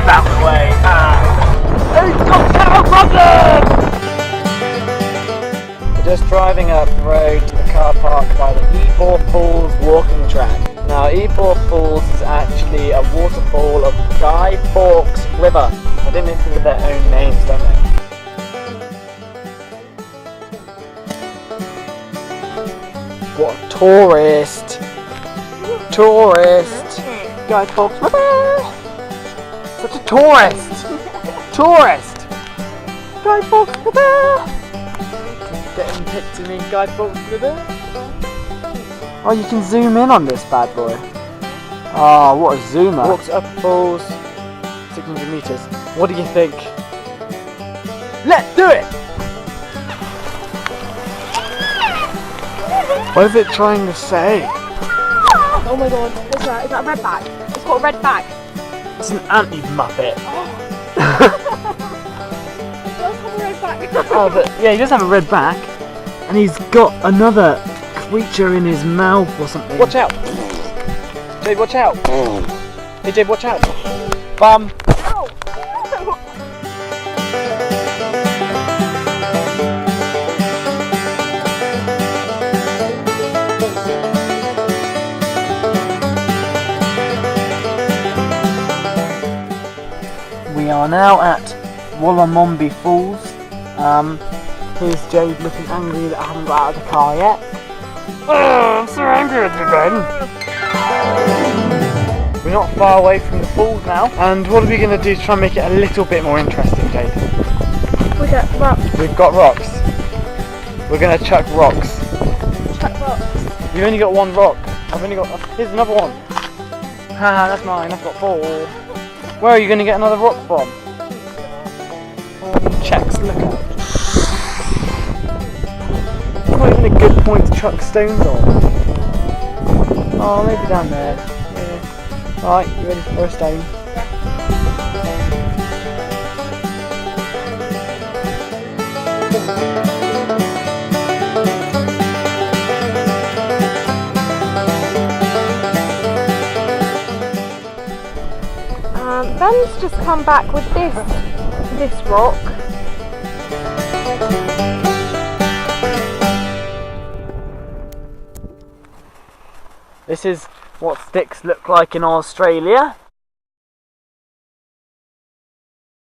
move out of the way. Who's got power problem? We're just driving up the road to the car park by the Ebor Falls walking track. Now, Ebor Falls is actually a waterfall of Guy Fawkes River. I think they think of their own names, don't they? What a tourist! Tourist! Guy Fawkes River! Such a tourist! Tourist! Guy Fawkes River! Getting picture me, Guy Fawkes River. Oh, you can zoom in on this bad boy. Oh, what a zoomer. Walks up falls 600 meters. What do you think? Let's do it! What is it trying to say? Oh my god, what's that? Is that a red bag? It's got a red bag. It's an anti-muppet. It does have a red bag. Oh, but yeah, he does have a red back, and he's got another creature in his mouth or something. Watch out! Jade, watch out! Hey Jade, watch out! Bum! Ow. We are now at Wollomombi Falls. Here's Jade looking angry that I haven't got out of the car yet. Oh, I'm so angry at you, Ben. We're not far away from the falls now, and what are we going to do to try and make it a little bit more interesting, Jade? We got rocks. We've got rocks. We're going to chuck rocks. Chuck rocks. You've only got one rock. I've only got... Here's another one. Haha, that's mine. I've got 4. Where are you going to get another rock from? Check's lookout. Not even a good point to chuck stones on. Oh, maybe down there. Yeah. Alright, you ready for a stone? Ben's just come back with this rock. This is what sticks look like in Australia.